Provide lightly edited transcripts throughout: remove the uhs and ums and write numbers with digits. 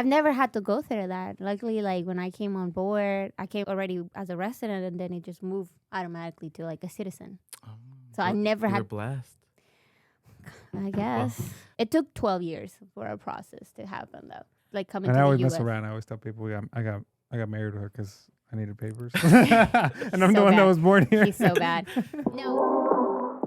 I've never had to go through that. Luckily, like when I came on board, I came already as a resident, and then it just moved automatically to like a citizen. So I never You were had. blessed. I guess it took 12 years for a process to happen, though. Like coming And to I the always U.S. mess around. I always tell people I got married with her because I needed papers, and I'm So the one that bad. was born here. He's so bad. No.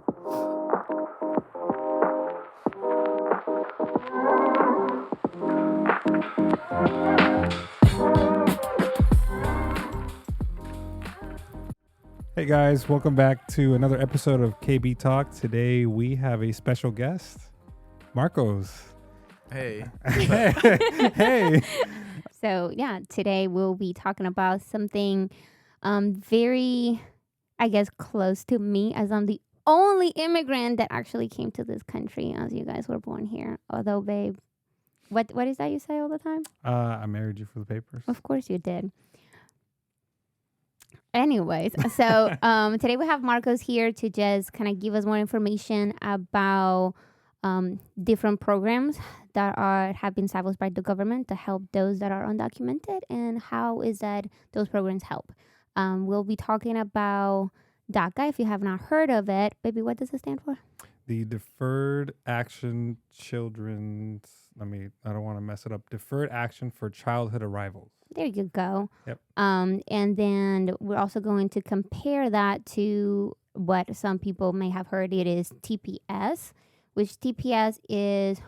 Hey guys, welcome back to another episode of KBTalk. Today we have a special guest, Marcos. Hey. Hey. So yeah, today we'll be talking about something very, I guess, close to me, as I'm the only immigrant that actually came to this country, as you guys were born here. Although, babe, what is that you say all the time? I married you for the papers. Of course you did. Anyways, so today we have Marcos here to just kind of give us more information about different programs that have been established by the government to help those that are undocumented, and how is that those programs help. We'll be talking about DACA. If you have not heard of it, baby, what does it stand for? The Deferred Action Children's. I don't want to mess it up. Deferred Action for Childhood Arrivals. There you go. Yep. And then we're also going to compare that to what some people may have heard. It is TPS, which TPS is.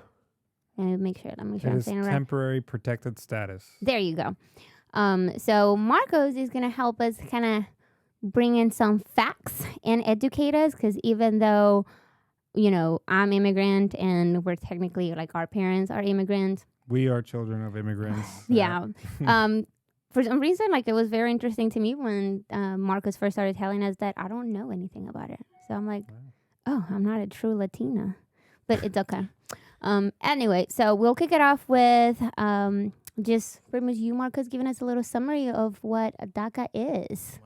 Let me make sure I'm saying it right. Temporary Protected Status. There you go. So Marcos is going to help us kind of bring in some facts and educate us, because even though, you know, I'm immigrant and we're technically, like, our parents are immigrants. We are children of immigrants. Yeah. For some reason, like, it was very interesting to me when Marcos first started telling us that I don't know anything about it. So I'm like, oh, I'm not a true Latina, but it's okay. Anyway, so we'll kick it off with just pretty much you, Marcos, giving us a little summary of what DACA is.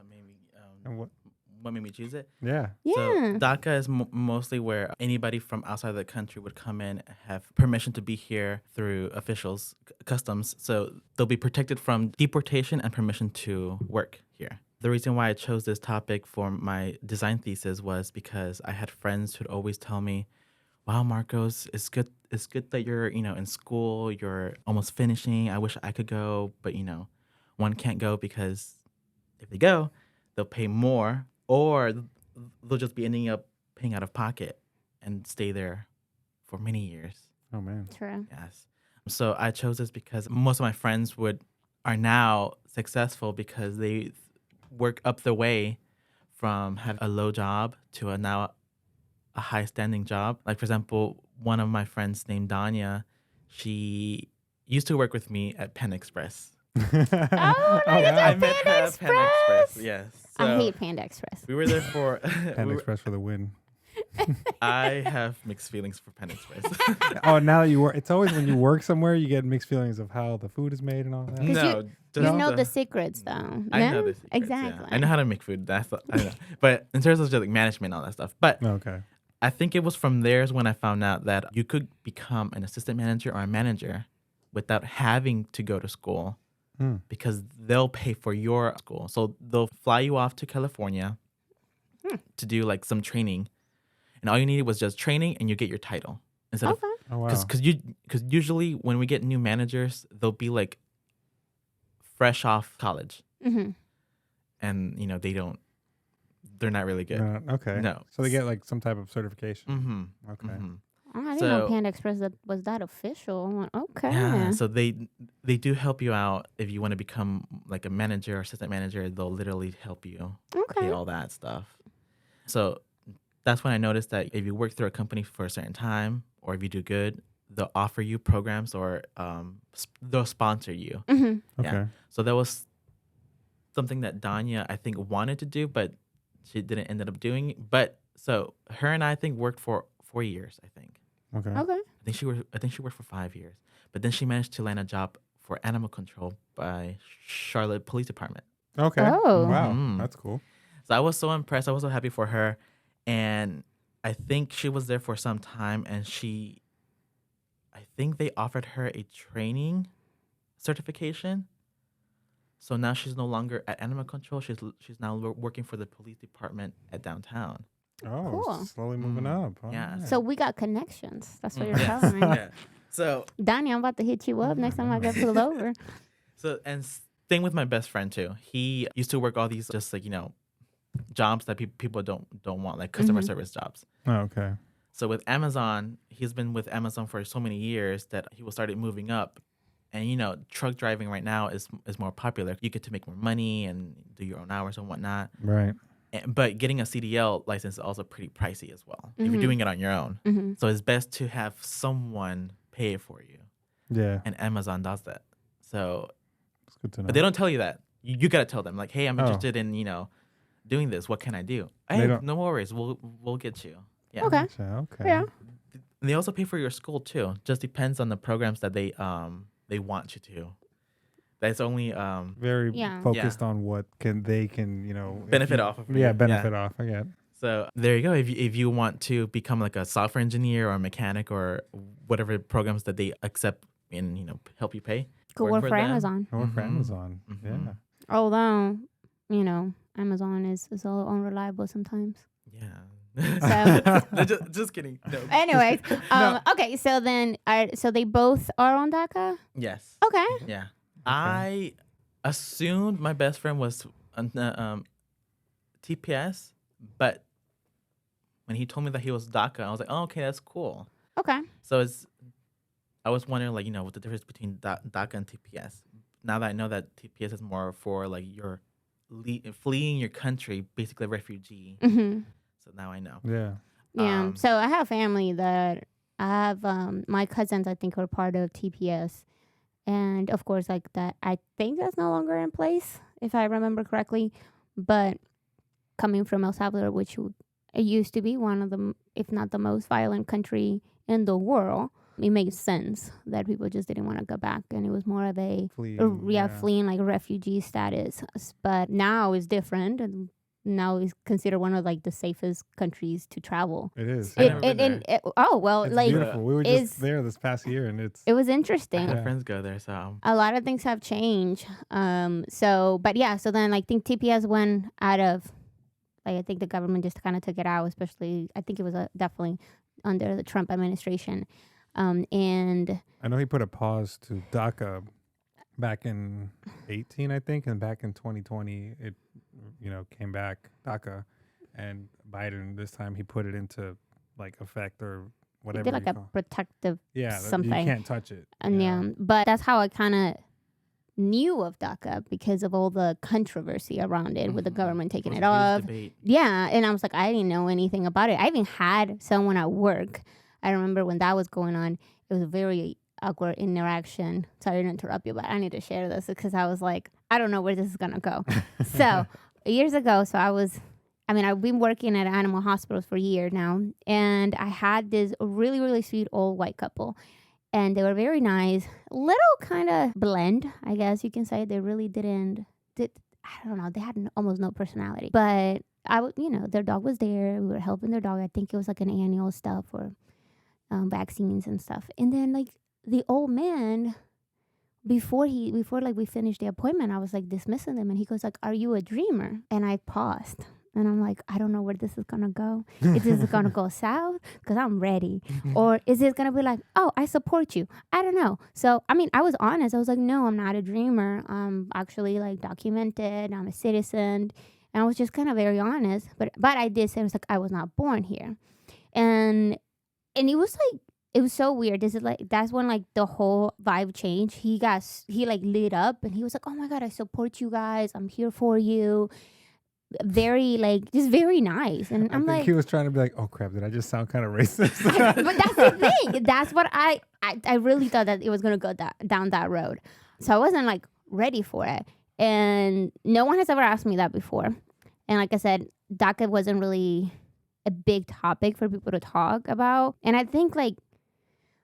What made me choose it? Yeah. So DACA is mostly where anybody from outside the country would come in, have permission to be here through officials, customs. So they'll be protected from deportation and permission to work here. The reason why I chose this topic for my design thesis was because I had friends who'd always tell me, wow, Marcos, it's good that you're, in school, you're almost finishing. I wish I could go, but, one can't go because if they go, they'll pay more, or they'll just be ending up paying out of pocket and stay there for many years. Oh, man. True. Yes. So I chose this because most of my friends are now successful because they work up the way from having a low job to now a high standing job. Like, for example, one of my friends named Danya, she used to work with me at Penn Express. I met her at Penn Express. Yes. So I hate Panda Express. we were there for Penn Express for the win. I have mixed feelings for Penn Express. Oh, now that you work, it's always when you work somewhere, you get mixed feelings of how the food is made and all that. No, You know the secrets, though. I No? know the secrets. Exactly. Yeah. I know how to make food. I know. But in terms of just like management and all that stuff. But Okay. I think it was from there when I found out that you could become an assistant manager or a manager without having to go to school, because they'll pay for your school. So they'll fly you off to California to do like some training, and all you needed was just training, and you get your title instead of Oh, wow. because usually when we get new managers, they'll be like fresh off college, Mm-hmm. and they're not really good. Okay. No. So they get like some type of certification. Mm-hmm. Okay. Mm-hmm. I didn't know Panda Express was that official. I'm like, okay. Yeah, so they do help you out if you want to become like a manager or assistant manager. They'll literally help you pay all that stuff. So that's when I noticed that if you work through a company for a certain time, or if you do good, they'll offer you programs, or they'll sponsor you. Mm-hmm. Okay. Yeah. So that was something that Danya, I think, wanted to do, but she didn't end up doing. But so her and I think worked for 4 years, I think. Okay. Okay. I think she worked for 5 years, but then she managed to land a job for animal control by Charlotte Police Department. Okay. Oh. Wow. Mhm. That's cool. So I was so impressed. I was so happy for her, and I think she was there for some time, and I think they offered her a training certification. So now she's no longer at animal control. She's now working for the police department at downtown. Oh, Cool. slowly moving up. All Yeah. right. So we got connections. That's what you're Yes. telling me. Yeah. So Donnie, I'm about to hit you up next time I get pulled over. and thing with my best friend too. He used to work all these just like jobs that people don't want, like customer service jobs. Oh, okay. So with Amazon, he's been with Amazon for so many years that he was started moving up. And truck driving right now is more popular. You get to make more money and do your own hours and whatnot. Right. But getting a CDL license is also pretty pricey as well if you're doing it on your own. So it's best to have someone pay it for you. Yeah. And Amazon does that. So, It's good to know. but they don't tell you that. You got to tell them like, hey, I'm interested in doing this. What can I do? Hey, no worries. We'll get you. Yeah. Okay. Gotcha, okay. Yeah. They also pay for your school too. Just depends on the programs that they want you to. That's only Very Yeah. focused on what they can benefit off of. Yeah, benefit off. I get. So there you go. If you want to become like a software engineer or a mechanic or whatever programs that they accept and help you pay, Go work for them. Amazon. Or for Amazon. Yeah. Although, Amazon is a little unreliable sometimes. Yeah. So just kidding. No. Anyways, okay. So then, so they both are on DACA. Yes. Okay. Yeah. I assumed my best friend was on TPS, but when he told me that he was DACA, I was like, oh, okay, that's cool. Okay. So I was wondering, like, what the difference between DACA and TPS. Now that I know that TPS is more for like you're fleeing your country, basically a refugee. So now I know. Yeah. Yeah. So I have family that I have. My cousins, I think, are part of TPS, and of course, like that, I think that's no longer in place, if I remember correctly. But coming from El Salvador, which it used to be one of the, if not the most violent country in the world, it makes sense that people just didn't want to go back, and it was more of a fleeing like refugee status. But now it's different, and now it's considered one of like the safest countries to travel. It is. Oh well, It's like beautiful. We were just there this past year, and it was interesting. My friends go there, so a lot of things have changed. So then I think TPS went out of, like, I think the government just kind of took it out, especially I think it was definitely under the Trump administration. And I know he put a pause to DACA back in 18, I think, and back in 2020, it came back DACA, and Biden this time he put it into like effect or whatever. he did like a protective something. You can't touch it. And but that's how I kind of knew of DACA, because of all the controversy around it with the government taking it off. Yeah, and I was like, I didn't know anything about it. I even had someone at work. I remember when that was going on, it was a very awkward interaction. Sorry to interrupt you, but I need to share this because I was like, I don't know where this is going to go. So years ago, I've been working at animal hospitals for a year now, and I had this really, really sweet old white couple, and they were very nice, little kind of blend, I guess you can say. They really I don't know, they had almost no personality, but their dog was there. We were helping their dog. I think it was like an annual stuff or vaccines and stuff. And then like the old man, before like we finished the appointment, I was like dismissing them, and he goes like, "Are you a dreamer?" And I paused, and I'm like, I don't know where this is gonna go. Is this gonna go south? Because I'm ready, or is it gonna be like, "Oh, I support you"? I don't know. So I was honest. I was like, no, I'm not a dreamer. I'm actually like documented. I'm a citizen, and I was just kind of very honest. But I did say, it was like, I was not born here, and it was like, it was so weird. That's when like the whole vibe changed. He like lit up, and he was like, "Oh my God, I support you guys. I'm here for you." Very like, just very nice. And I'm like, he was trying to be like, "Oh crap, did I just sound kind of racist?" But that's the thing. That's what I really thought, that it was gonna go down that road. So I wasn't like ready for it, and no one has ever asked me that before. And like I said, DACA wasn't really a big topic for people to talk about. And I think like,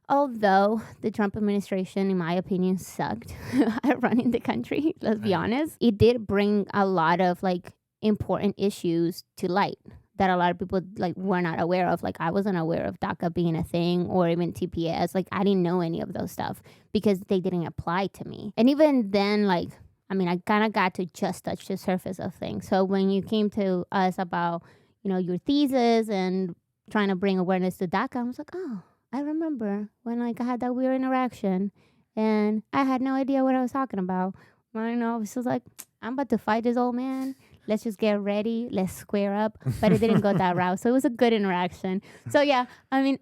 although the Trump administration, in my opinion, sucked at running the country, let's be honest, it did bring a lot of like important issues to light that a lot of people like were not aware of. Like I wasn't aware of DACA being a thing or even TPS. Like I didn't know any of those stuff because they didn't apply to me. And even then, like, I mean, I kind of got to just touch the surface of things. So when you came to us about, you know, your thesis and trying to bring awareness to DACA, I was like, oh, I remember when like I had that weird interaction and I had no idea what I was talking about. I know, I was just like, I'm about to fight this old man. Let's just get ready. Let's square up. But it didn't go that route. So it was a good interaction. So yeah, I mean,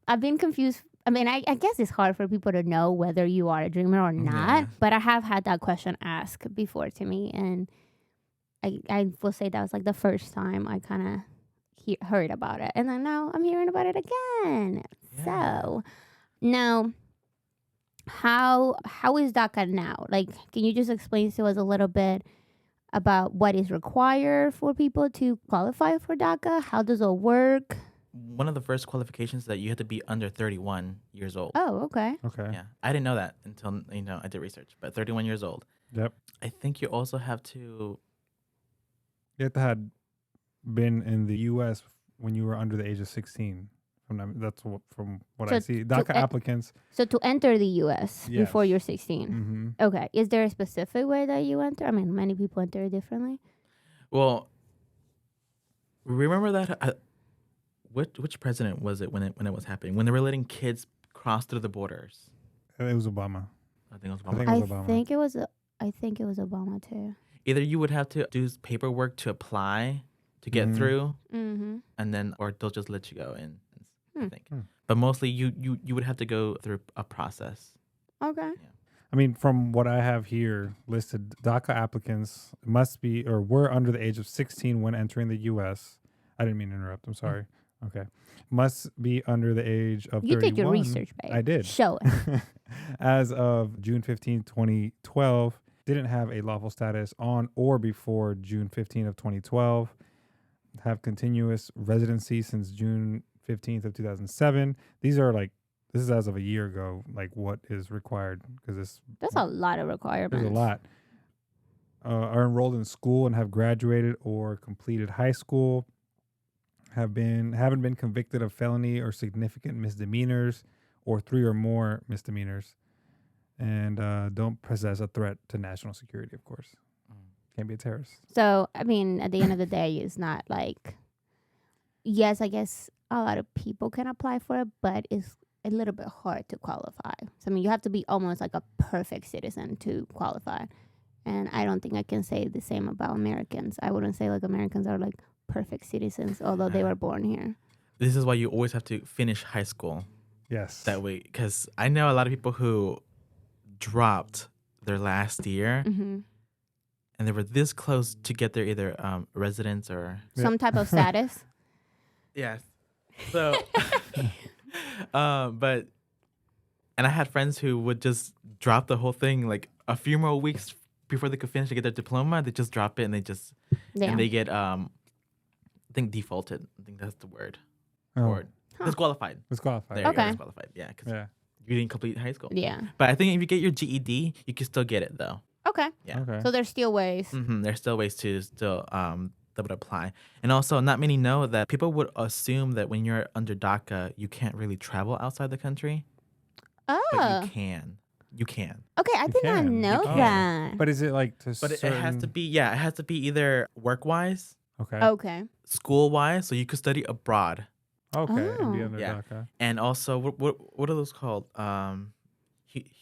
I've been confused. I mean, I guess it's hard for people to know whether you are a dreamer or not. Yeah. But I have had that question asked before to me. And I will say that was like the first time I kind of heard about it. And then now I'm hearing about it again. Yeah. So now, how is DACA now? Like, can you just explain to us a little bit about what is required for people to qualify for DACA? How does it work? One of the first qualifications is that you have to be under 31 years old. Oh, okay. Okay. Yeah, I didn't know that until I did research. But 31 years old. Yep. I think you also have to. You have to have been in the U.S. when you were under the age of 16. From what So I see. to DACA e- applicants. So to enter the U.S. before Yes. you're 16. Mm-hmm. Okay. Is there a specific way that you enter? I mean, many people enter it differently. Well, remember that. Which president was it when it was happening? When they were letting kids cross through the borders? It was Obama. I think it was I think Obama. it was I Obama. think it was Obama too. Either you would have to do paperwork to apply to get Mhm. through, Mm-hmm. and then or they'll just let you go in. I think, Hmm. but mostly you would have to go through a process. Okay. I mean, from what I have here listed, DACA applicants must be or were under the age of 16 when entering the U.S. I didn't mean to interrupt. I'm sorry. Okay. Must be under the age of 31. You did your research, babe. I did. Show it. As of June 15, 2012, didn't have a lawful status on or before June 15 of 2012. Have continuous residency since June 15th of 2007. These are like, this is as of a year ago, like what is required because That's a lot of requirements. there's a lot. Are enrolled in school and have graduated or completed high school. Haven't been convicted of felony or significant misdemeanors or 3 or more misdemeanors, and don't possess a threat to national security. Of course, can't be a terrorist. So, I mean, at the end of the day, it's not like, yes, I guess a lot of people can apply for it, but it's a little bit hard to qualify. So, I mean, you have to be almost like a perfect citizen to qualify. And I don't think I can say the same about Americans. I wouldn't say like Americans are like perfect citizens, although they were born here. This is why you always have to finish high school Yes. that way, because I know a lot of people who dropped their last year Mm-hmm. and they were this close to get their either residence or Some type of status. yes. So, but and I had friends who would just drop the whole thing like a few more weeks before they could finish to get their diploma. They just drop it and they just Yeah. and they get I think defaulted. I think that's the word. Oh, Or Huh. disqualified. disqualified. There you Okay. go, disqualified. Yeah, because Yeah. you didn't complete high school. Yeah. But I think if you get your GED, you can still get it though. Okay. Yeah. Okay. So there's still ways. There's still ways to still that would apply. And also, not many know that people would assume that when you're under DACA, you can't really travel outside the country. But Oh. you can. You can. Okay, I You did not can. know You can. that. But is it like to But it has to be, it has to be either work-wise, Okay. Okay. school-wise, so you could study abroad. Okay. And be Oh. under Yeah. DACA. And also, what are those called?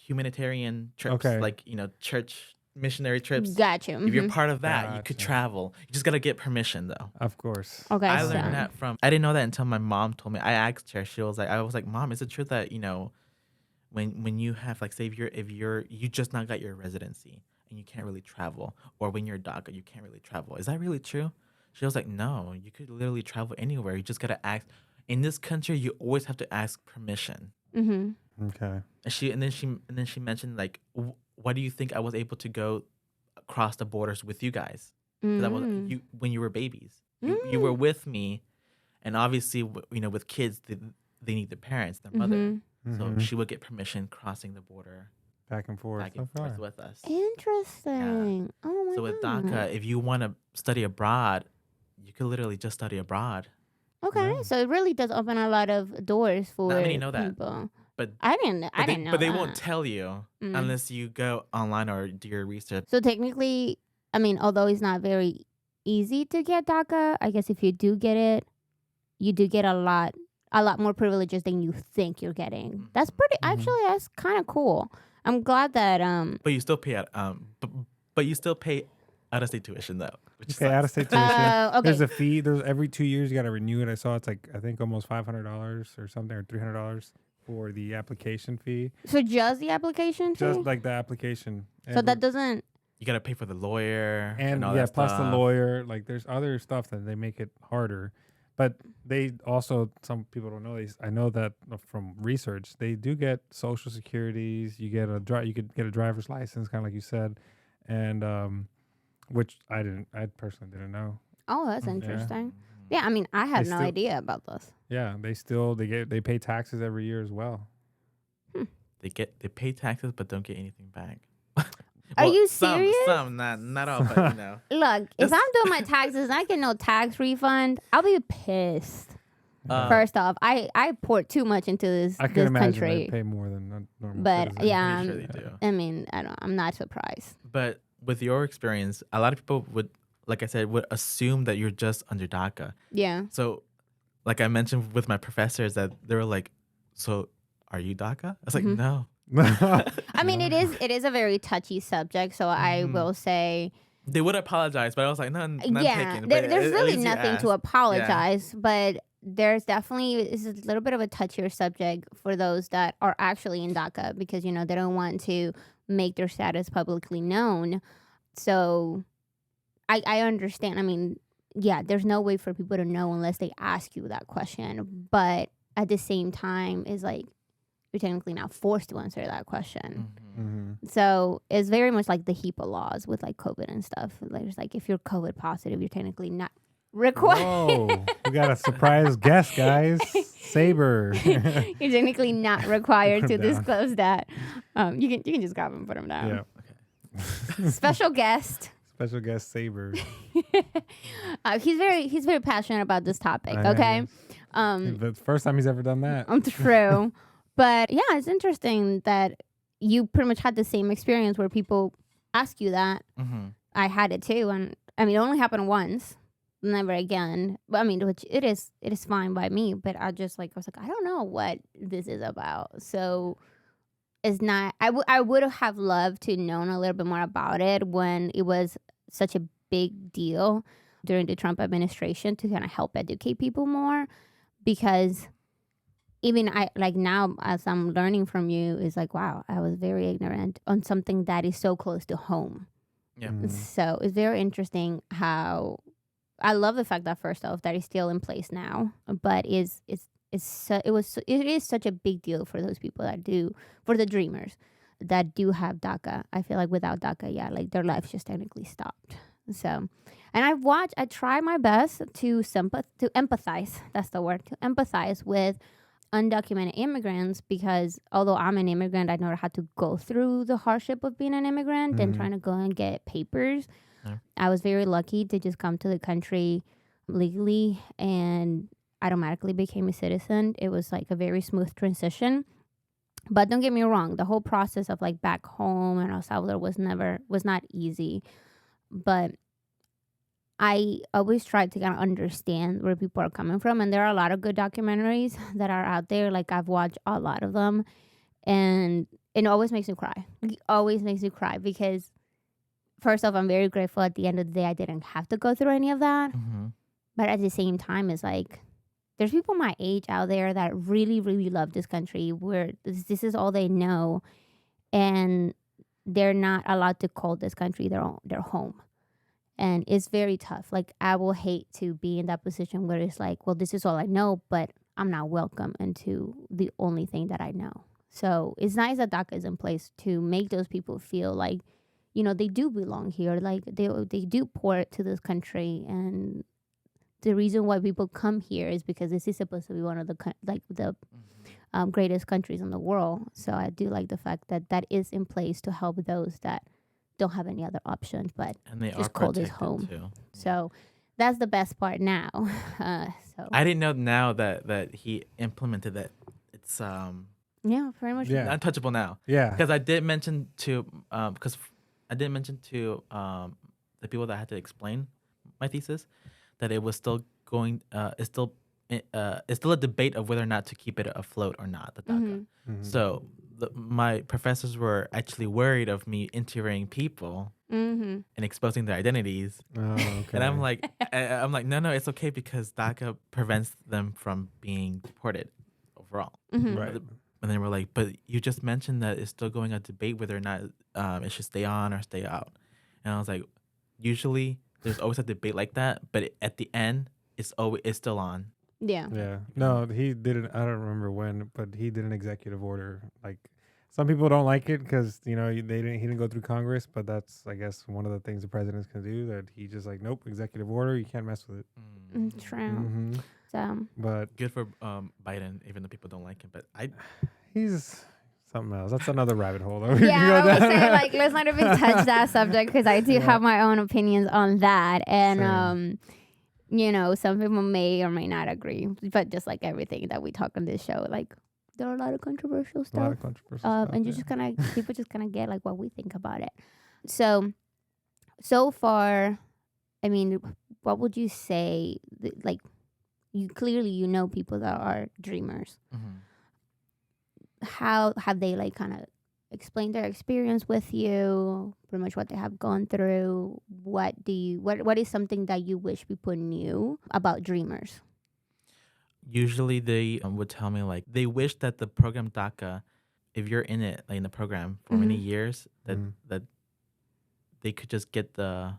Humanitarian trips, Okay. like, church missionary trips. Gotcha. If you're Mhm. part of that, you could Gotcha. travel. You just got to get permission, though. Of course. Okay. I so- learned that I didn't know that until my mom told me. I asked her. I was like, Mom, is it true that when you have like say if you just not got your residency and you can't really travel, or when you're DACA you can't really travel? Is that really true? She was like, no, you could literally travel anywhere. You just gotta ask. In this country, you always have to ask permission. Mhm. Okay. And then she mentioned like, why do you think I was able to go across the borders with you guys? 'Cause I was when you were babies. You were with me, and obviously, with kids, they need their parents, their mother. Mhm. So Mhm. she would get permission crossing the border Back and forth. back and Okay. forth with us. Interesting. Oh my So with god. DACA, if you want to study abroad, you could literally just study abroad. Okay, Yeah. so it really does open a lot of doors for Not many know that. people. But I didn't know but they that. won't tell you Mm. unless you go online or do your research. So technically, I mean, although it's not very easy to get DACA, I guess if you do get it, you do get a lot more privileges than you think you're getting. That's pretty. Mhm. Actually, that's kind of cool. I'm glad that But you still pay but you still pay out of state tuition though, which You pay out of sucks. state tuition. okay. There's a fee. There's every 2 years you got to renew it. I saw it's like I think almost $500 or something, or $300 for the application fee. So just the application fee? Just like the application. So that doesn't. You gotta pay for the lawyer and all yeah, that plus stuff. the lawyer. Like there's other stuff that they make it harder. But they also, some people don't know this. I know that from research, they do get social securities. You get you could get a driver's license, kind of like you said, and which I personally didn't know. Oh, that's Yeah. interesting. Yeah, I mean, I had They no still- idea about this. Yeah, they pay taxes every year as well. They pay taxes but don't get anything back. Are you some, serious? Some, not all, but you know. Look, if Just- I'm doing my taxes and I get no tax refund, I'll be pissed. Uh, First off, I poured too much into this I can this imagine country. they pay more than a normal But, citizen. yeah, Pretty sure they do. I mean, I'm not surprised. But with your experience, a lot of people would, like I said, would assume that you're just under DACA. Yeah. So, like I mentioned with my professors, that they were like, "So, are you DACA?" I was like, Mhm. "No." I mean, it is a very touchy subject, so I Mhm. will say, They would apologize, but I was like, "None yeah, taken." there's But at really least you nothing to asked. apologize, but there's definitely is a little bit of a touchier subject for those that are actually in DACA because they don't want to make their status publicly known. So I understand. I mean, yeah, there's no way for people to know unless they ask you that question. But at the same time, it's like you're technically not forced to answer that question. Mhm. Mhm. So it's very much like the HIPAA laws with like COVID and stuff. Like it's like if you're COVID positive, you're technically not required. Whoa, we got a surprise guest, guys. Saber. You're technically not required Put to him down. disclose that. You can just grab him and put him down. Yeah. Special guest. Special guest Saber. He's very passionate about this topic. I know. Okay. The first time he's ever done that. True. But yeah, it's interesting that you pretty much had the same experience where people ask you that. Mhm. I had it too, and I mean, it only happened once, never again. But I mean, which it is fine by me. But I was like, I don't know what this is about. So it's not. I would have loved to known a little bit more about it when it was such a big deal during the Trump administration to kind of help educate people more, because even I like now as I'm learning from you is like, wow, I was very ignorant on something that is so close to home. Yeah. Mhm. So it's very interesting how I love the fact that first off that is still in place now, but it is such a big deal for those people that do, for the dreamers that do have DACA. I feel like without DACA, yeah, like their lives just technically stopped. So, and I try my best to empathize. That's the word, to empathize with undocumented immigrants, because although I'm an immigrant, I never had to go through the hardship of being an immigrant and Mhm. trying to go and get papers. Yeah. I was very lucky to just come to the country legally and automatically became a citizen. It was like a very smooth transition. But don't get me wrong, the whole process of like back home in El Salvador was not easy. But I always try to kind of understand where people are coming from. And there are a lot of good documentaries that are out there. Like I've watched a lot of them. And it always makes me cry. It always makes me cry because first off, I'm very grateful at the end of the day I didn't have to go through any of that. Mhm. But at the same time, it's like there's people my age out there that really, really love this country where this is all they know. And they're not allowed to call this country their home. And it's very tough. Like, I will hate to be in that position where it's like, well, this is all I know, but I'm not welcome into the only thing that I know. So it's nice that DACA is in place to make those people feel like, they do belong here. Like, they do pour to this country. And the reason why people come here is because this is supposed to be one of the greatest countries in the world. So I do like the fact that that is in place to help those that don't have any other options, but And they just are call this protected home. too. so that's the best part now. So I didn't know now that he implemented that. It's yeah, pretty much. Yeah. untouchable now. Yeah. Because I did mention to the people that I had to explain my thesis that it was still going. It's still a debate of whether or not to keep it afloat or not. The DACA. Mhm. So my professors were actually worried of me interviewing people Mm-hmm. and exposing their identities. Oh, okay. And I'm like, no, it's okay because DACA prevents them from being deported overall. Mm-hmm. right. And then we're like, but you just mentioned that it's still going a debate whether or not it should stay on or stay out. And I was like, usually there's always a debate like that, but at the end, it's still on. Yeah. Yeah. No, he didn't. I don't remember when, but he did an executive order. Like, some people don't like it because he didn't go through Congress, but that's, I guess, one of the things the presidents can do. That he just like, nope, executive order, you can't mess with it. True. Mm-hmm. So But Good for Biden, even though people don't like him. But he's something else. That's another rabbit hole. That we can yeah, go I would down. say like let's not even touch that subject because I do Yeah. have my own opinions on that, and Same. some people may or may not agree, but just like everything that we talk on this show, like there are a lot of controversial A lot stuff, of controversial stuff. and you yeah. just kind of people just kind of get like what we think about it. So far, I mean, what would you say? Like, you clearly know people that are dreamers. How have they like kind of explained their experience with you? Pretty much what they have gone through. What is something that you wish people knew about dreamers? usually they would tell me like they wish that the program DACA, if you're in it like in the program for many years, that Mhm. that they could just get the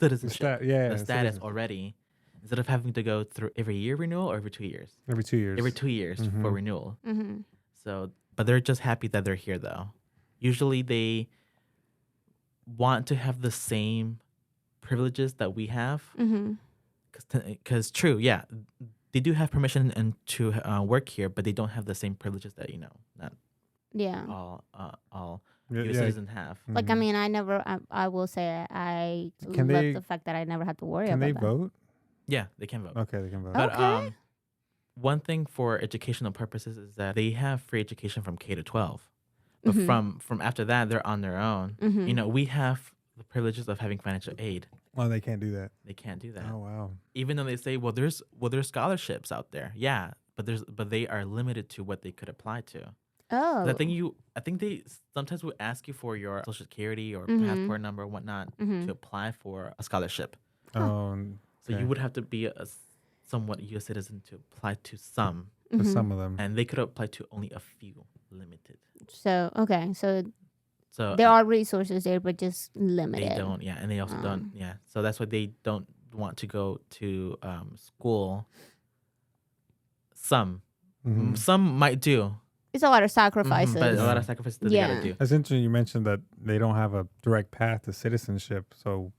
citizenship, the status citizen. already, instead of having to go through every year renewal or every 2 years. Every 2 years. Every 2 years for Mhm. renewal. Mm-hmm. So, but they're just happy that they're here though. Usually they want to have the same privileges that we have. Mm-hmm. Because true, yeah, they do have permission and to work here, but they don't have the same privileges that not Yeah. all Yeah, U.S. yeah. citizens have. Like, I Mhm. mean, I will say I Can love they- the fact that I never had to worry Can about they that. vote? Yeah, they can vote. Okay, they can vote. But Okay. one thing for educational purposes is that they have free education from K to 12. But Mhm. from after that, they're on their own. Mhm. We have the privileges of having financial aid. Oh, they can't do that. They can't do that. Oh, wow. Even though they say, well, there's scholarships out there. Yeah, but they are limited to what they could apply to. 'Cause Oh. I think they sometimes will ask you for your social security or Mhm. passport number or whatnot Mhm. to apply for a scholarship. Oh, So okay. you would have to be a somewhat U.S. citizen to apply to some, For Mhm. some of them. and they could apply to only a few, limited. So okay, so So there are resources there, but just they limited. don't, yeah, and they also don't, yeah. So that's why they don't want to go to school. Some might do, It's a lot of sacrifices. but a lot Yeah. of sacrifices that Yeah. they gotta do. That's interesting. You mentioned that they don't have a direct path to citizenship. So,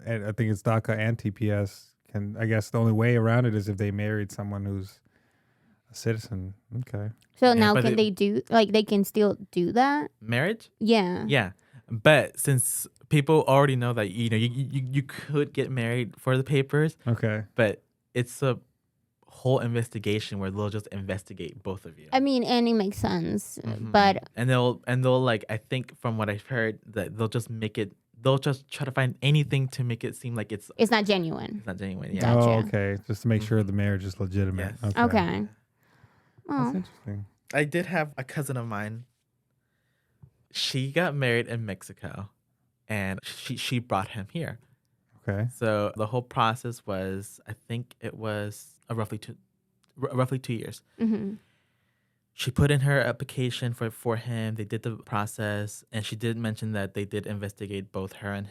and I think it's DACA and TPS. I guess the only way around it is if they married someone who's a citizen. Okay. So Yeah, now but can they do like they can still do that? Marriage, Yeah. yeah, but since people already know that you could get married for the papers, Okay. but it's a whole investigation where they'll just investigate both of you. I mean, and it makes sense, Mhm. but and they'll like, I think from what I've heard, that they'll just try to find anything to make it seem like it's it's not genuine. not genuine. Yeah. Gotcha. Oh, okay. Just to make sure the marriage is legitimate. Yes. Okay. That's Oh. interesting. I did have a cousin of mine. She got married in Mexico, and she brought him here. Okay. So the whole process was, I think it was roughly 2 years. Mm-hmm. She put in her application for him. They did the process, and she did mention that they did investigate both her and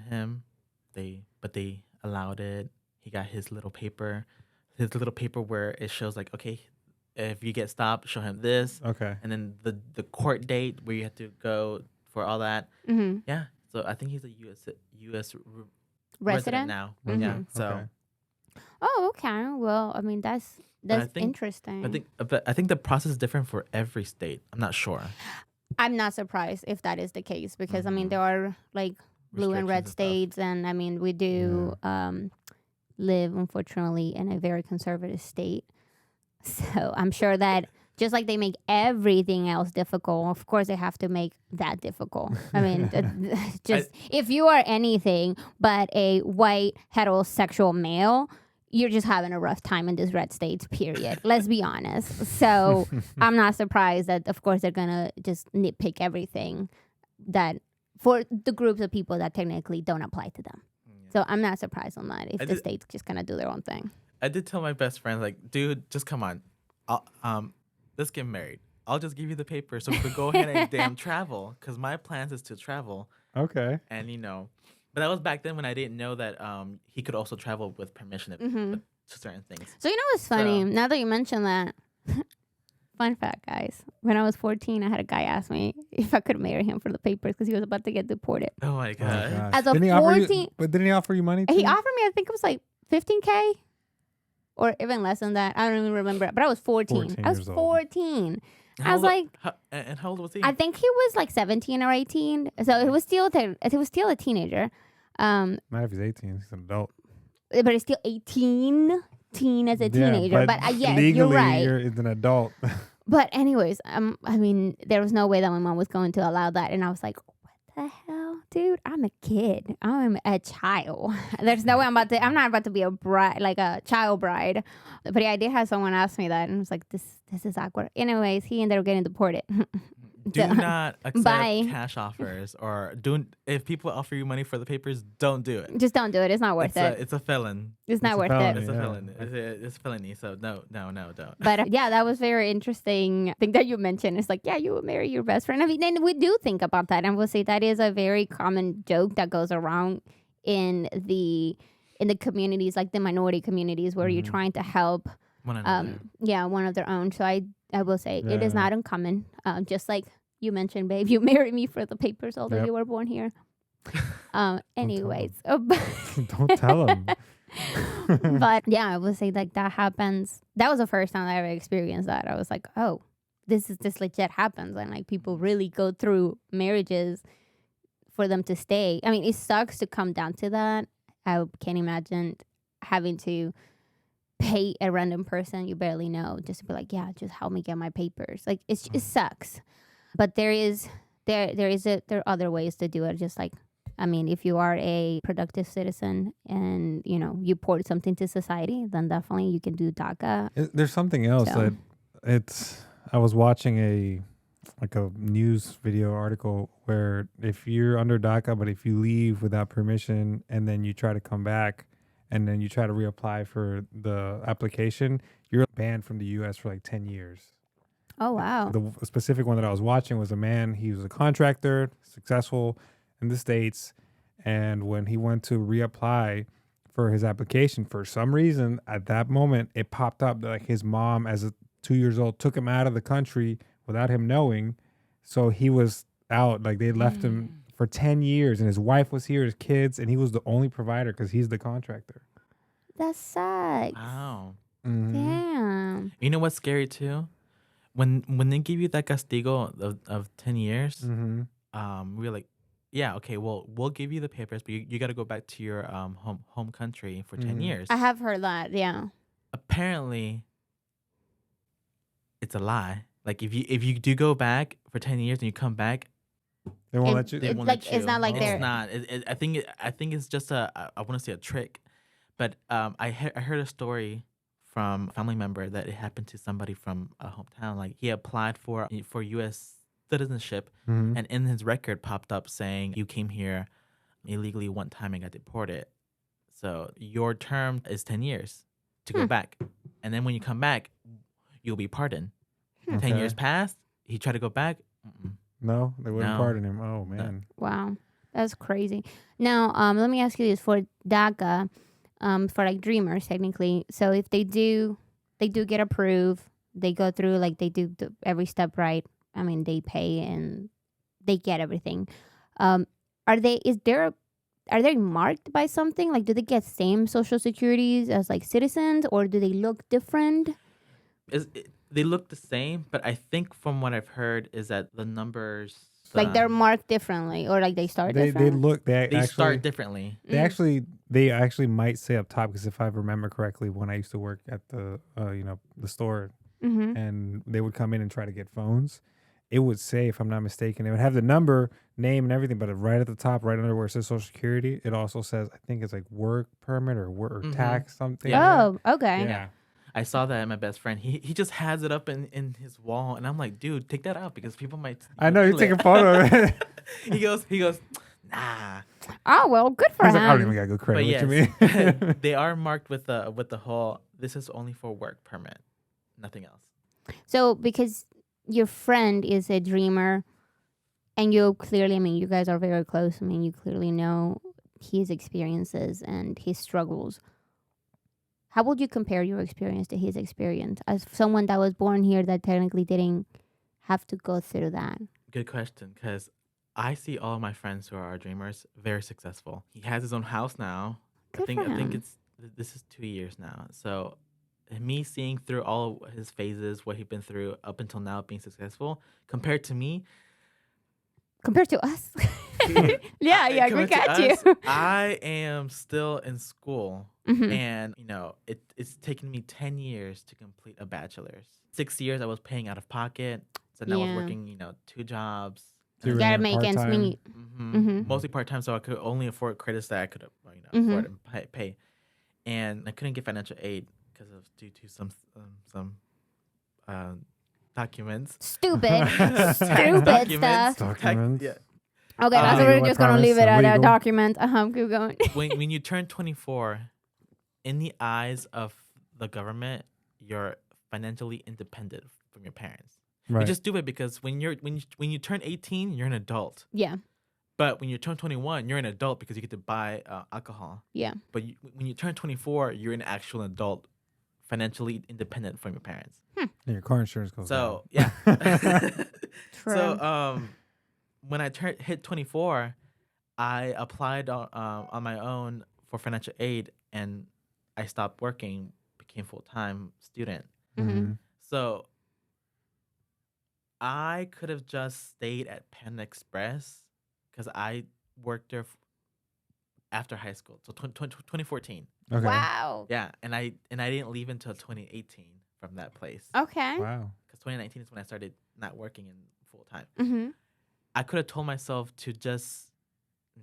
him. But they allowed it. He got his little paper where it shows like, okay, if you get stopped, show him this, Okay. and then the court date where you have to go for all that. Mm-hmm. Yeah. So I think he's a U.S. Resident now. Mhm. Yeah. So. Okay. Oh, okay. Well, I mean that's think- interesting. But I think the process is different for every state. I'm not sure. I'm not surprised if that is the case because I mean Mhm. there are like blue and red restrictions and stuff. states, and I mean we do live unfortunately in a very conservative state. So I'm sure that just like they make everything else difficult, of course they have to make that difficult. I mean, just if you are anything but a white heterosexual male, you're just having a rough time in these red states, period. Let's be honest. So I'm not surprised that, of course, they're going to just nitpick everything that for the groups of people that technically don't apply to them. So I'm not surprised on that if the state's just going to do their own thing. I did tell my best friend, like, dude, just come on. Let's get married. I'll just give you the paper so we could go ahead and damn travel. Because my plans is to travel. Okay. And, but that was back then when I didn't know that he could also travel with permission to certain things. So what's funny? Now that you mention that, fun fact, guys. When I was 14, I had a guy ask me if I could marry him for the papers because he was about to get deported. Oh, my God. As a 14... But didn't he offer you money, too? He offered me, I think it was like $15K. Or even less than that. I don't even remember. But I was 14. I was 14. I was like... And how old was he? I think he was like 17 or 18. So he was still a teenager. Not if he's 18. He's an adult. But he's still 18. Teen as a teenager. But yes, legally, you're right. You're an adult. But anyways, I mean, there was no way that my mom was going to allow that. And I was like, what the hell? Dude, I'm a kid. I'm a child. There's no way I'm not about to be a bride, like a child bride. But yeah, I did have someone ask me that, and I was like, this is awkward. Anyways, he ended up getting deported. Do not accept cash offers, or if people offer you money for the papers, don't do it. Just don't do it. It's not worth it. It's a felon. It's not worth it. It's a felon. It's a felony. So no, don't. But yeah, that was very interesting thing that you mentioned. It's like, yeah, you would marry your best friend. I mean, and we do think about that, and we'll say that is a very common joke that goes around in the communities, like the minority communities, where you're trying to help one of their own. So I will say it is not uncommon. Just like you mentioned, babe, you married me for the papers, although you were born here. Anyways, don't tell him. But yeah, I would say like that happens. That was the first time I ever experienced that. I was like, oh, this legit happens, and like people really go through marriages for them to stay. I mean, it sucks to come down to that. I can't imagine having to pay a random person you barely know just to be like, yeah, just help me get my papers. Like it sucks. But there are other ways to do it. Just like, I mean, if you are a productive citizen and you port something to society, then definitely you can do DACA. There's something else I was watching a news video article where if you're under DACA, but if you leave without permission and then you try to come back and then you try to reapply for the application, you're banned from the U.S. for like 10 years. Oh, wow. The specific one that I was watching was a man. He was a contractor, successful in the States. And when he went to reapply for his application, for some reason, at that moment, it popped up that like his mom, as a 2 years old, took him out of the country without him knowing. So he was out. Like they left him for 10 years. And his wife was here, his kids, and he was the only provider because he's the contractor. That sucks. Wow. Mm-hmm. Damn. You know what's scary too? When they give you that castigo of 10 years, we're like, yeah, okay, well, we'll give you the papers, but you got to go back to your home country for 10 years. I have heard that, yeah. Apparently, it's a lie. Like if you do go back for 10 years and you come back, they won't let you. They won't let you. It's not like they're. It's not. I think it's just I want to say a trick, but I heard a story from a family member that it happened to somebody from a hometown. Like he applied for U.S. citizenship, and in his record popped up saying you came here illegally one time and got deported. So your term is 10 years to go back, and then when you come back, you'll be pardoned. 10 years passed. He tried to go back. No, they wouldn't pardon him. Oh man! Wow, that's crazy. Now, let me ask you this: for DACA, for like dreamers, technically. So if they do get approved, they go through like they do every step right. I mean, they pay and they get everything. Are they marked by something? Like, do they get same social securities as like citizens, or do they look different? They look the same, but I think from what I've heard is that the numbers Like they're marked differently, or like they start differently. They start differently. They actually might say up top, because if I remember correctly, when I used to work at the the store, and they would come in and try to get phones, it would say, if I'm not mistaken, it would have the number, name, and everything, but right at the top, right under where it says Social Security, it also says, I think it's like work permit or work or tax something. Oh, okay. Yeah. I saw that, and my best friend, he just has it up in his wall, and I'm like, dude, take that out because people might. I know, you take a photo of it. he goes, nah. Oh well, good for him. Like, I don't even got good credit. But what you mean? they are marked with the whole. This is only for work permit, nothing else. So because your friend is a dreamer, and you clearly, I mean, you guys are very close. I mean, you clearly know his experiences and his struggles. How would you compare your experience to his experience as someone that was born here that technically didn't have to go through that? Good question, because I see all of my friends who are dreamers very successful. He has his own house now. Good I think for him. this is 2 years now. So me seeing through all of his phases, what he's been through up until now, being successful, compared to me. Compared to us. yeah, we got you. I am still in school, and it's taken me 10 years to complete a bachelor's. 6 years I was paying out of pocket, so now I was working 2 jobs. You gotta make ends meet. Mostly part time, so I could only afford credits that I could afford and pay, and I couldn't get financial aid because of due to some documents. Stupid stuff. Documents. Yeah. Okay, that's we're just gonna leave it at a document. Keep going. when you turn 24, in the eyes of the government, you're financially independent from your parents. Right. You just do it because when you turn 18, you're an adult. Yeah. But when you turn 21, you're an adult because you get to buy alcohol. Yeah. But when you turn 24, you're an actual adult, financially independent from your parents. And your car insurance goes down. Yeah. True. So when I hit 24, I applied on my own for financial aid, and I stopped working, became full-time student. So I could have just stayed at Panda Express because I worked there after high school, so 2014. Okay. Wow. Yeah, and I didn't leave until 2018 from that place. Okay. Wow. Because 2019 is when I started not working in full time. I could have told myself to just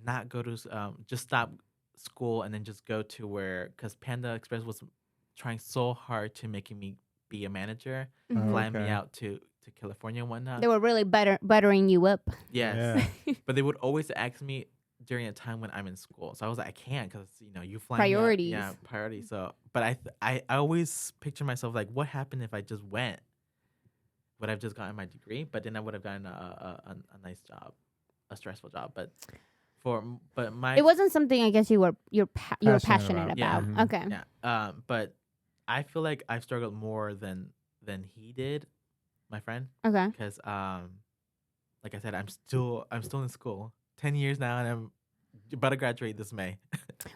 not go to, just stop school and then just go to because Panda Express was trying so hard to making me be a manager, flying me out to California and whatnot. They were really buttering you up. Yes. But they would always ask me during a time when I'm in school. So I was like, I can't because, you fly priorities. Me out. Yeah, priorities. So, but I always picture myself like, what happened if I just went? Would I've just gotten my degree? But then I would have gotten a nice job, a stressful job. But it wasn't something I guess you were passionate about. Yeah. Okay. Yeah. But I feel like I've struggled more than he did, my friend. Okay. Because like I said, I'm still in school. 10 years now, and I'm about to graduate this May.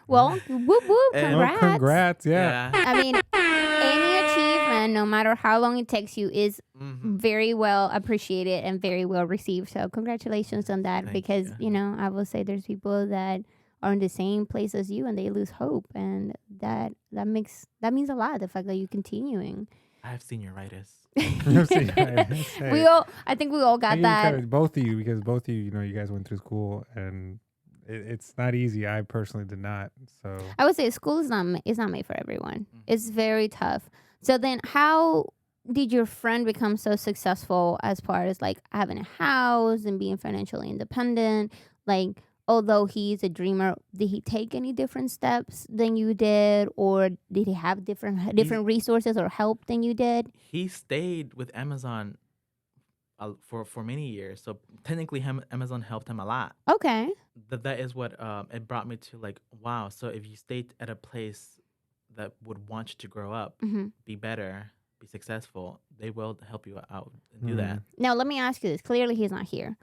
Well, whoop whoop, congrats. Congrats, yeah. I mean, any achievement, no matter how long it takes you, is very well appreciated and very well received. So congratulations on that. Because I will say there's people that are in the same place as you and they lose hope, and that means a lot. The fact that you're continuing. I have senioritis. I think we all got that. Both of you, because both of you, you guys went through school, and it's not easy. I personally did not. So I would say school is not made for everyone. It's very tough. So then, how did your friend become so successful as far as like having a house and being financially independent? Like, although he's a dreamer, did he take any different steps than you did, or did he have different resources or help than you did? He stayed with Amazon for many years, so technically, Amazon helped him a lot. Okay. That is what it brought me to, like, wow. So if you stayed at a place that would want you to grow up, be better, be successful, they will help you out and do that. Now, let me ask you this. Clearly, he's not here.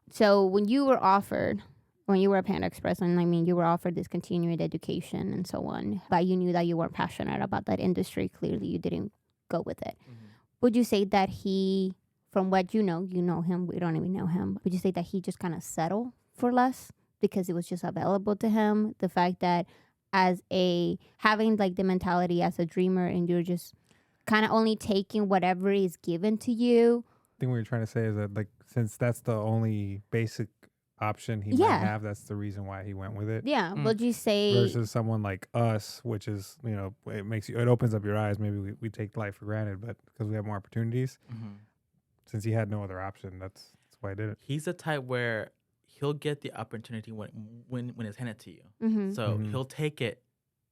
So when you were at Panda Express, and I mean, you were offered this continuing education and so on, but you knew that you weren't passionate about that industry. Clearly, you didn't go with it. Would you say that he from what you know him. We don't even know him. Would you say that he just kind of settled for less because it was just available to him? The fact that having like the mentality as a dreamer and you're just kind of only taking whatever is given to you. I think what you're trying to say is that, like, since that's the only basic option he might have, that's the reason why he went with it. Yeah. Would you say versus someone like us, which is, it opens up your eyes. Maybe we take life for granted, but because we have more opportunities, since he had no other option, that's why I did it. He's the type where he'll get the opportunity when it's handed to you. So he'll take it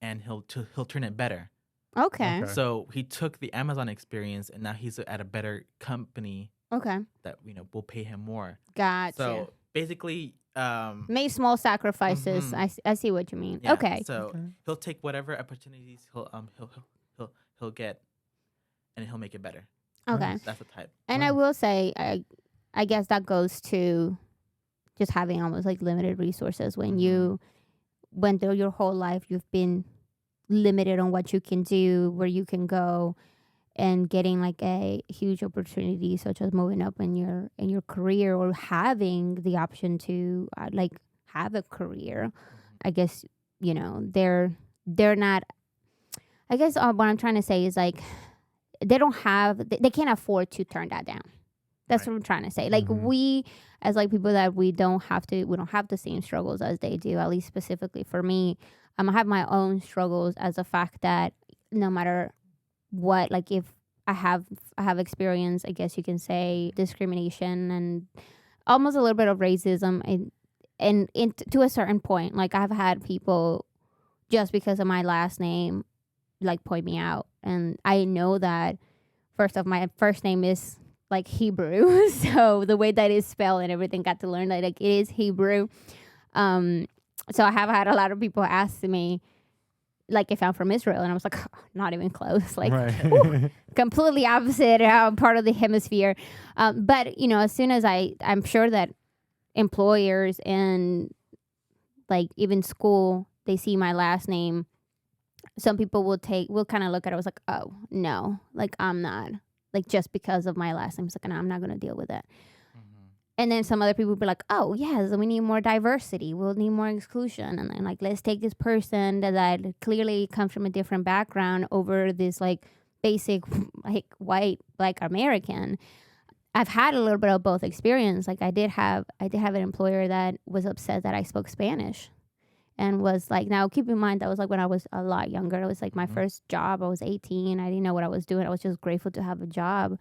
and he'll turn it better. Okay. So he took the Amazon experience and now he's at a better company. Okay. That will pay him more. Gotcha. So basically, made small sacrifices. I see what you mean. Yeah, okay. So he'll take whatever opportunities he'll get, and he'll make it better. Okay. That's the type. And I will say, I guess that goes to just having almost like limited resources when you went through your whole life, you've been limited on what you can do, where you can go, and getting like a huge opportunity such as moving up in your career or having the option to like have a career. I guess they're not. I guess what I'm trying to say is like they can't afford to turn that down. That's what I'm trying to say. Like we, as like people that we don't have the same struggles as they do. At least specifically for me, I have my own struggles as a fact that no matter what, like if I have experienced, I guess you can say, discrimination and almost a little bit of racism, and to a certain point, like I've had people just because of my last name, like point me out, and I know that first off, my first name is like Hebrew, so the way that is spelled and everything, got to learn that like it is Hebrew. So I have had a lot of people ask me, like, if I'm from Israel, and I was like, oh, not even close, like completely opposite part of the hemisphere. But as soon as I'm sure that employers and like even school, they see my last name. Some people will kind of look at it. I was like, oh no, like I'm not, like just because of my last name. It's like, no, I'm not gonna deal with it. And then some other people would be like, oh, yes, we need more diversity. We'll need more exclusion. And then, like, let's take this person that clearly comes from a different background over this, like, basic, like, white, like, American. I've had a little bit of both experience. Like, I did have an employer that was upset that I spoke Spanish and was like, now, keep in mind, that was, like, when I was a lot younger. It was, like, my first job. I was 18. I didn't know what I was doing. I was just grateful to have a job.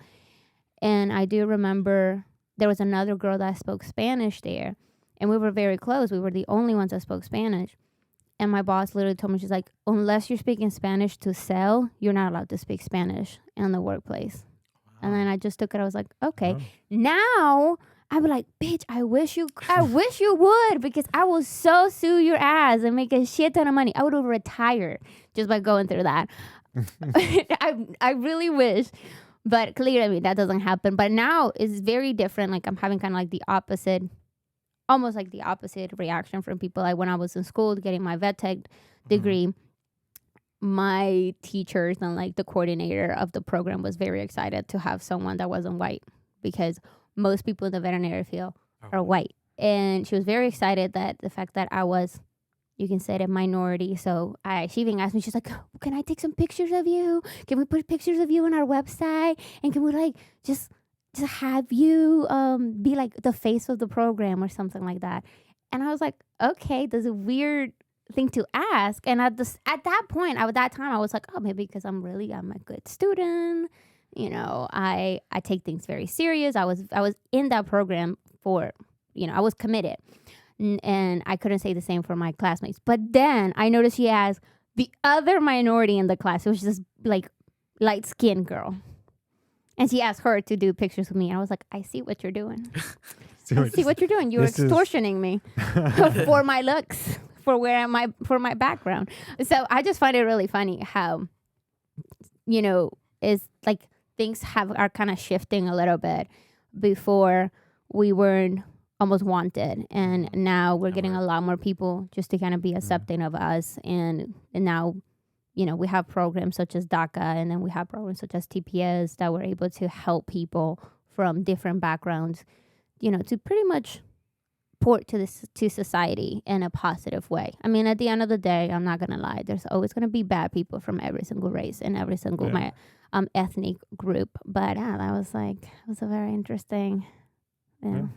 And I do remember there was another girl that spoke Spanish there, and we were very close. We were the only ones that spoke Spanish. And my boss literally told me, she's like, unless you're speaking Spanish to sell, you're not allowed to speak Spanish in the workplace. Wow. And then I just took it. I was like, okay. Wow. Now I was like, bitch, I wish you would, because I will so sue your ass and make a shit ton of money. I would have retired just by going through that. I really wish. But clearly that doesn't happen. But now it's very different. Like I'm having kind of like the opposite, almost like the opposite reaction from people. Like when I was in school getting my vet tech degree, my teachers and like the coordinator of the program was very excited to have someone that wasn't white, because most people in the veterinary field are white. And she was very excited that the fact that I was, you can say, a minority. So she even asked me, she's like, can I take some pictures of you? Can we put pictures of you on our website? And can we like just have you be like the face of the program or something like that? And I was like, okay, that's a weird thing to ask. And at that point, at that time, I was like, oh, maybe because I'm a good student. I take things very serious. I was in that program for, I was committed. And I couldn't say the same for my classmates. But then I noticed she asked the other minority in the class, it was just like light-skinned girl. And she asked her to do pictures with me. And I was like, I see what you're doing. I see what you're doing. You're extortioning me for my looks, for my background. So I just find it really funny how, is like things are kind of shifting a little bit. Before we weren't almost wanted, and now we're getting a lot more people just to kind of be accepting of us, and now we have programs such as DACA, and then we have programs such as TPS that we're able to help people from different backgrounds, to pretty much port to society in a positive way. I mean, at the end of the day, I'm not gonna lie. There's always gonna be bad people from every single race and every single ethnic group. But that was a very interesting.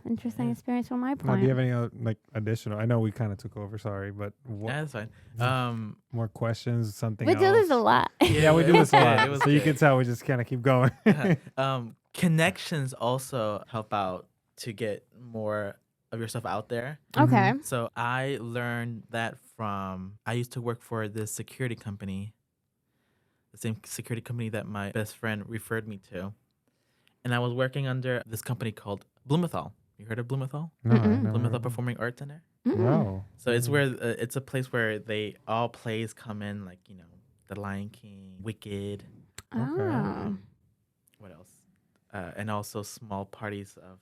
Interesting experience from my Now, point. do you have any additional? I know we kind of took over. Sorry, but That's fine. more questions? Something We else? do this a lot. Yeah, we do this a lot. It was So you good. can tell we just kind of keep going. Connections also help out to get more of yourself out there. Okay. So I learned that I used to work for this security company, the same security company that my best friend referred me to. And I was working under this company called Blumenthal. You heard of Blumenthal? No, Blumenthal Performing Arts Center. No. So it's where it's a place where all plays come in, like The Lion King, Wicked. Oh. What else? And also small parties of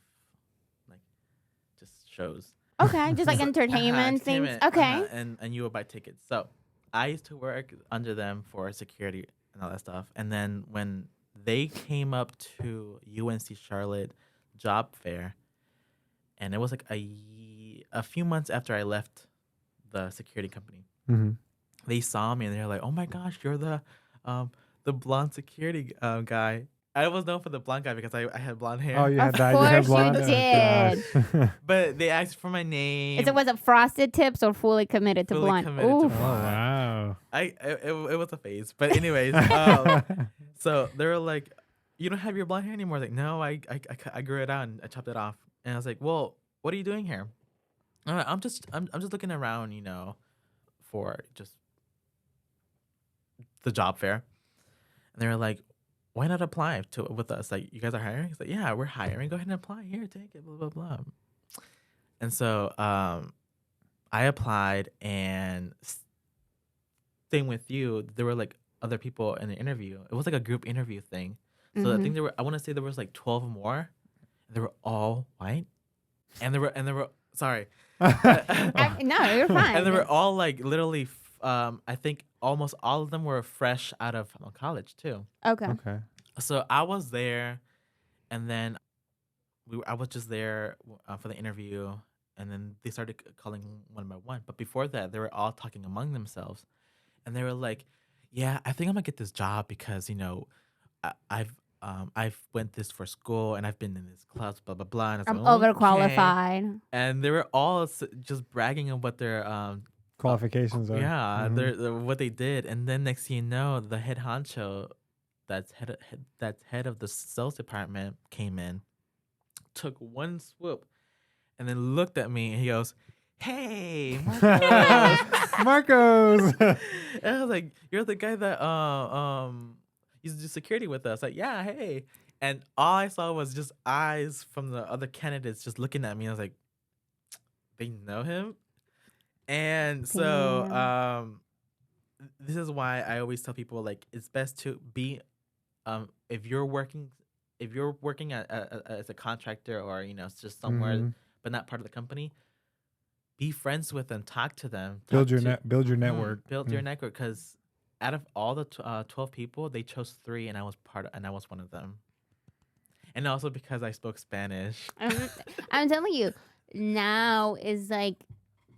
just shows. Okay, just like entertainment things. Okay. And you would buy tickets. So I used to work under them for security and all that stuff. And then when they came up to UNC Charlotte job fair, and it was like a few months after I left the security company, they saw me and they're like, "Oh my gosh, you're the blonde security guy." I was known for the blonde guy because I had blonde hair. Oh, you had Of that. You had course you blonde? did. Oh, gosh. But they asked for my name. Was it frosted tips or fully committed to Fully blonde? committed to Oof. blonde. Wow. It was a phase. But anyways, so they were like, "You don't have your blonde hair anymore." I was like, "No, I grew it out and I chopped it off." And I was like, "Well, what are you doing here?" I'm just looking around, for just the job fair. And they were like, "Why not apply with us? Like, you guys are hiring?" He's like, "Yeah, we're hiring. Go ahead and apply. Here, take it. Blah blah blah." And so I applied, and same with you. There were like other people in the interview. It was like a group interview thing. So I think I want to say there was like 12 more. They were all white, and there were sorry. No, you're fine. And they were all like literally. I think almost all of them were fresh out of college too. Okay. Okay. So I was there, and then I was just there for the interview, and then they started calling one by one. But before that, they were all talking among themselves, and they were like, "Yeah, I think I'm gonna get this job because I've went this for school and I've been in this class, blah blah blah." And I I'm was like, overqualified. and they were all just bragging of what their Qualifications are. yeah, they're what they did, and then next thing you know, the head honcho, that's head of the sales department, came in, took one swoop, and then looked at me, and he goes, "Hey, Marcos." Marcos. And I was like, "You're the guy that used to do security with us." Like, "Yeah, hey." And all I saw was just eyes from the other candidates just looking at me. I was like, "They know him." And so this is why I always tell people, like, it's best to be if you're working as a contractor, or it's just somewhere but not part of the company, be friends with them, talk to them, build your network. Build your network, because out of all the 12 people, they chose 3, and I was one of them. And also because I spoke Spanish. I'm telling you, now is like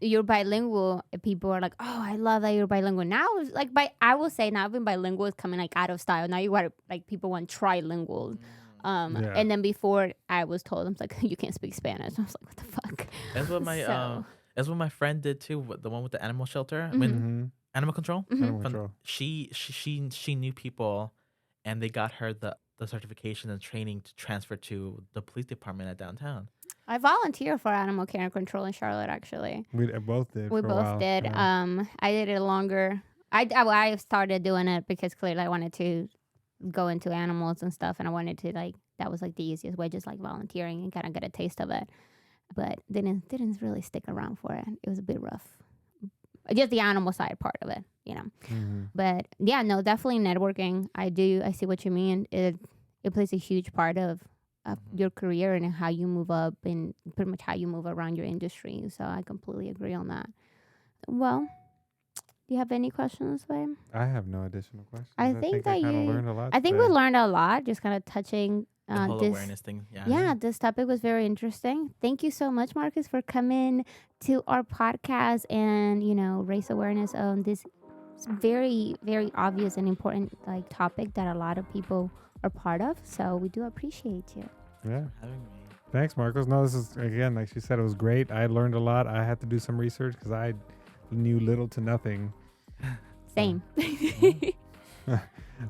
you're bilingual. People are like, "Oh, I love that you're bilingual." Now, it's like I will say now, being bilingual is coming like out of style. Now you want like people want trilingual. And then before I was told, I'm like, "You can't speak Spanish." I was like, "What the fuck?" That's what my that's what my friend did too. The one with the animal shelter, animal control. Animal control. She knew people, and they got her the certification and training to transfer to the police department at downtown. I volunteer for animal care and control in Charlotte. Actually, We both did. we for a both while. did. Yeah. I did it longer. I started doing it because clearly I wanted to go into animals and stuff, and I wanted to that was like the easiest way, just like volunteering and kind of get a taste of it. But didn't really stick around for it. It was a bit rough. Just the animal side part of it, But yeah, no, definitely networking. I see what you mean. It plays a huge part of your career and how you move up and pretty much how you move around your industry. So I completely agree on that. Well, Do you have any questions, babe? I have no additional questions. I think that I kind of you- learned a lot. I think we today. learned a lot, just kind of touching The whole this. awareness thing. Yeah. Yeah, this topic was very interesting. Thank you so much, Marcus, for coming to our podcast and, raise awareness on this very, very obvious and important topic that a lot of people are part of. So we do appreciate you. Yeah. Having me. Thanks, Marcos. No, this is, again, like she said, it was great. I learned a lot. I had to do some research because I knew little to nothing. Same. All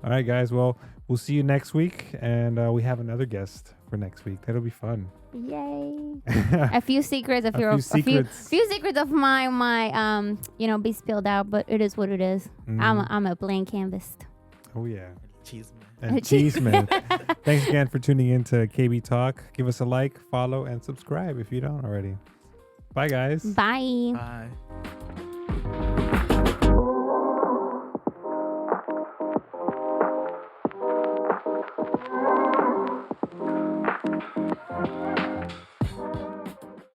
right, guys. Well, we'll see you next week. And we have another guest for next week. That'll be fun. Yay. A few secrets of A few secrets. few secrets of my be spilled out, but it is what it is. I'm a blank canvas. Oh, yeah. Cheese man. And Cheeseman. Thanks again for tuning in to KB Talk. Give us a like, follow, and subscribe if you don't already. Bye, guys. Bye. Bye.